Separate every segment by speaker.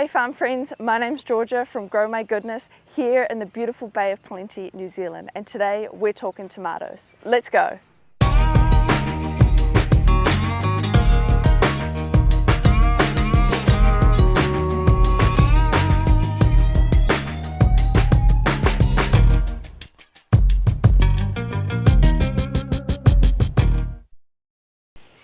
Speaker 1: Hey farm friends, my name's Georgia from Grow My Goodness here in the beautiful Bay of Plenty, New Zealand, and today we're talking tomatoes. Let's go!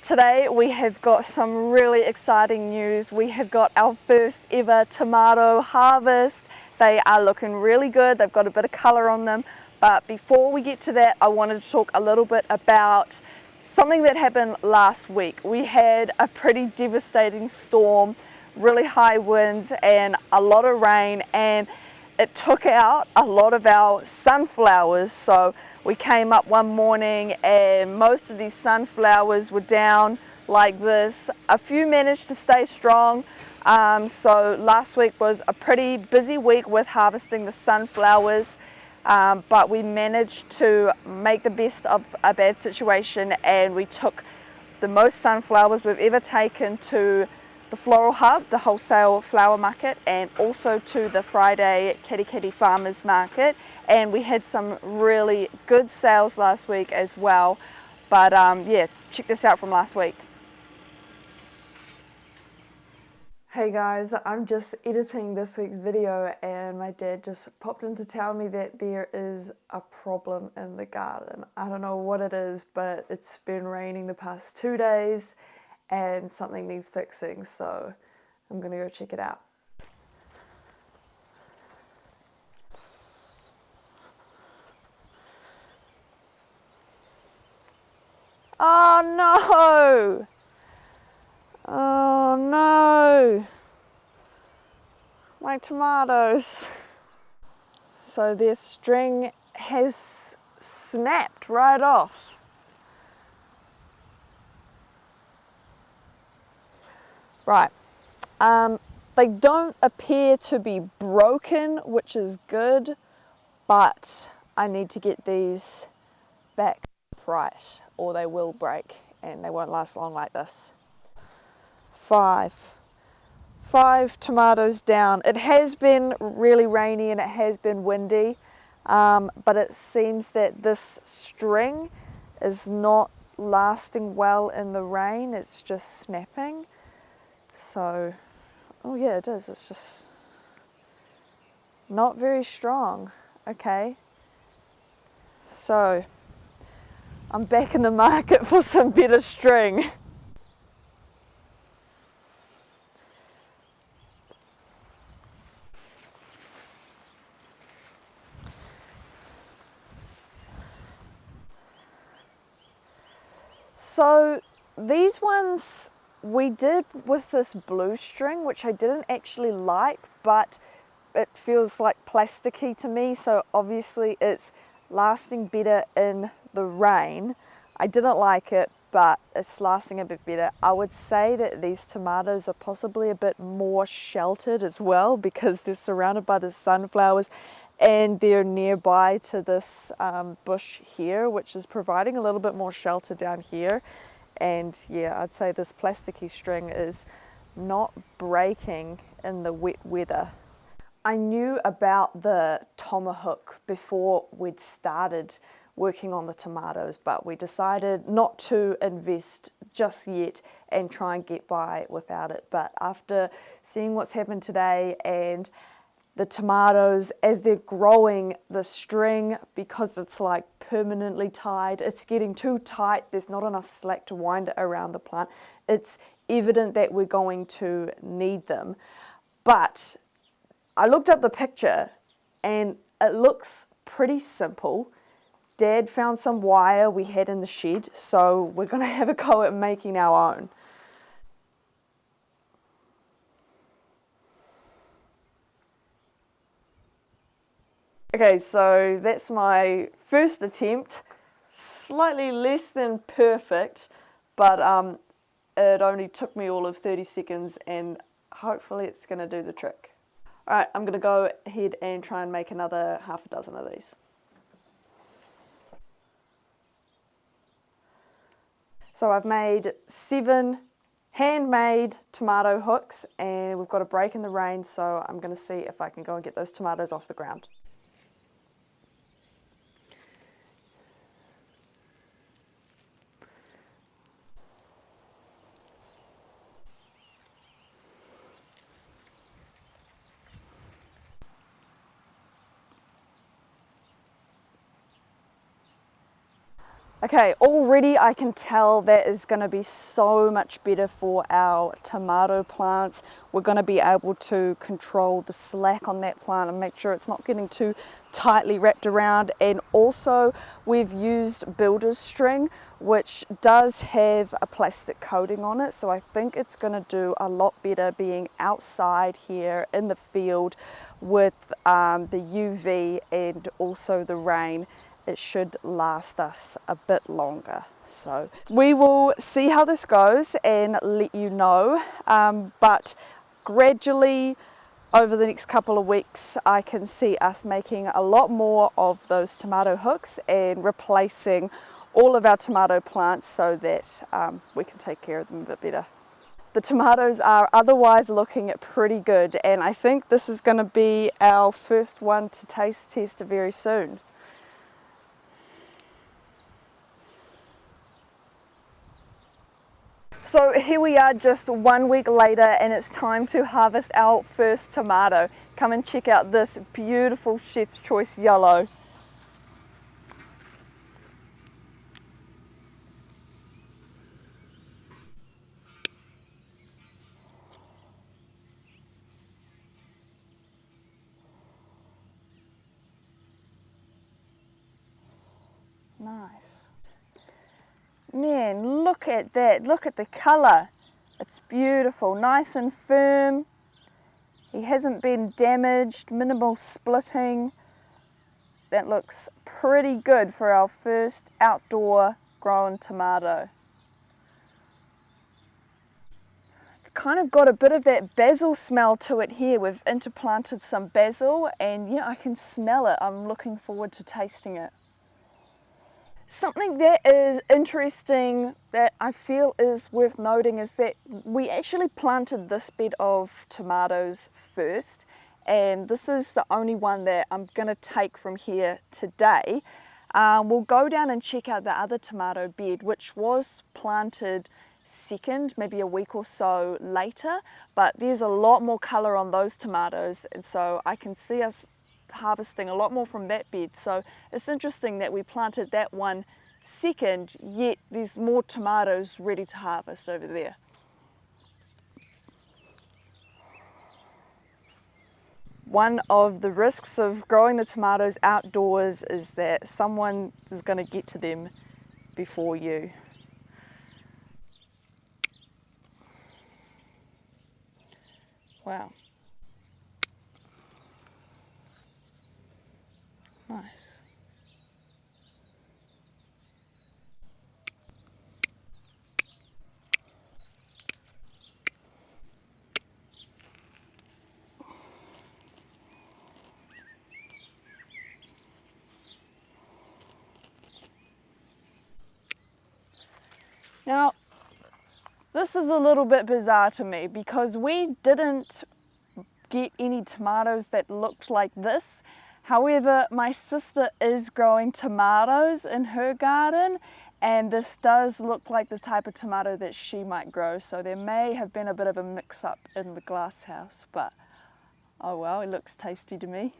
Speaker 1: Today we have got some really exciting news. We have got our first ever tomato harvest. They are looking really good. They've got a bit of colour on them. But before we get to that, I wanted to talk a little bit about something that happened last week. We had a pretty devastating storm, really high winds and a lot of rain, and it took out a lot of our sunflowers. So we came up one morning and most of these sunflowers were down like this. A few managed to stay strong. So last week was a pretty busy week with harvesting the sunflowers, but we managed to make the best of a bad situation, and we took the most sunflowers we've ever taken to the Floral Hub, the wholesale flower market, and also to the Friday Kirikiri Farmers Market, and we had some really good sales last week as well. But yeah, check this out from last week. Hey guys, I'm just editing this week's video and my dad just popped in to tell me that there is a problem in the garden. I don't know what it is, but it's been raining the past 2 days and something needs fixing, so I'm gonna go check it out. Oh no! Oh no! My tomatoes! So their string has snapped right off. Right, they don't appear to be broken, which is good, but I need to get these back right or they will break and they won't last long like this. Five tomatoes down. It has been really rainy and it has been windy, but it seems that this string is not lasting well in the rain, it's just snapping. So, oh yeah, it is. It's just not very strong. Okay. So, I'm back in the market for some better string. So, these ones we did with this blue string, which I didn't actually like, but it feels like plasticky to me, so obviously it's lasting better in the rain. I didn't like it, but it's lasting a bit better. I would say that these tomatoes are possibly a bit more sheltered as well because they're surrounded by the sunflowers and they're nearby to this bush here, which is providing a little bit more shelter down here. And yeah, I'd say this plasticky string is not breaking in the wet weather. I knew about the tomahawk before we'd started working on the tomatoes, but we decided not to invest just yet and try and get by without it. But after seeing what's happened today and the tomatoes, as they're growing, the string, because it's like permanently tied, it's getting too tight, there's not enough slack to wind it around the plant. It's evident that we're going to need them. But I looked up the picture and it looks pretty simple. Dad found some wire we had in the shed, so we're going to have a go at making our own. Okay, so that's my first attempt. Slightly less than perfect, but it only took me all of 30 seconds and hopefully it's going to do the trick. Alright, I'm going to go ahead and try and make another half a dozen of these. So I've made 7 handmade tomato hooks, and we've got a break in the rain, so I'm going to see if I can go and get those tomatoes off the ground. Okay, already I can tell that is going to be so much better for our tomato plants. We're going to be able to control the slack on that plant and make sure it's not getting too tightly wrapped around. And also we've used builder's string, which does have a plastic coating on it. So I think it's going to do a lot better being outside here in the field with the UV and also the rain. It should last us a bit longer. So we will see how this goes and let you know, but gradually over the next couple of weeks I can see us making a lot more of those tomato hooks and replacing all of our tomato plants so that we can take care of them a bit better. The tomatoes are otherwise looking pretty good, and I think this is going to be our first one to taste test very soon. So here we are just 1 week later, and it's time to harvest our first tomato. Come and check out this beautiful Chef's Choice yellow. Nice. Man, look at that. Look at the colour. It's beautiful, nice and firm. He hasn't been damaged, minimal splitting. That looks pretty good for our first outdoor grown tomato. It's kind of got a bit of that basil smell to it here. We've interplanted some basil, and yeah, I can smell it. I'm looking forward to tasting it. Something that is interesting that I feel is worth noting is that we actually planted this bed of tomatoes first, and this is the only one that I'm going to take from here today. We'll go down and check out the other tomato bed, which was planted second, maybe a week or so later, but there's a lot more colour on those tomatoes, and so I can see us harvesting a lot more from that bed. So it's interesting that we planted that one second, yet there's more tomatoes ready to harvest over there. One of the risks of growing the tomatoes outdoors is that someone is going to get to them before you. Wow. Nice. Now, this is a little bit bizarre to me because we didn't get any tomatoes that looked like this. However, my sister is growing tomatoes in her garden, and this does look like the type of tomato that she might grow. So there may have been a bit of a mix-up in the glass house, but oh well, it looks tasty to me.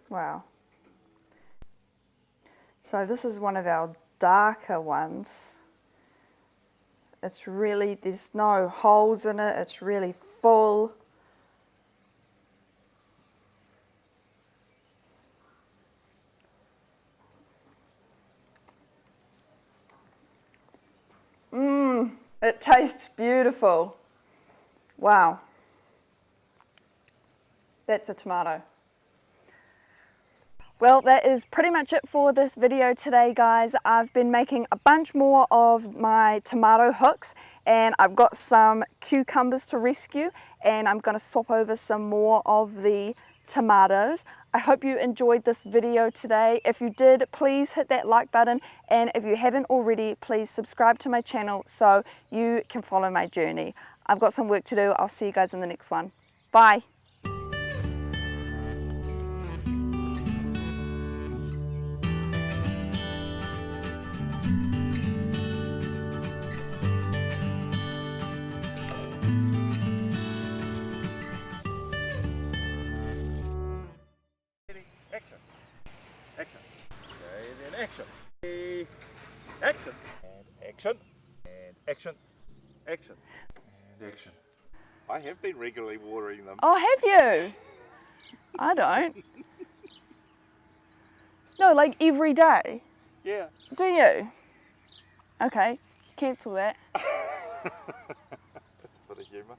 Speaker 1: Wow. So this is one of our darker ones. It's really, there's no holes in it, it's really full. It tastes beautiful. Wow. That's a tomato. Well, that is pretty much it for this video today, guys. I've been making a bunch more of my tomato hooks, and I've got some cucumbers to rescue, and I'm going to swap over some more of the tomatoes. I hope you enjoyed this video today. If you did, please hit that like button, and if you haven't already, please subscribe to my channel so you can follow my journey. I've got some work to do. I'll see you guys in the next one. Bye.
Speaker 2: Action. Action. Okay, then action. Action. And action. And action. Action. And action. I have been regularly watering them.
Speaker 1: Oh, have you? I don't. No, like every day.
Speaker 2: Yeah.
Speaker 1: Do you? Okay, cancel that.
Speaker 2: That's a bit of humour.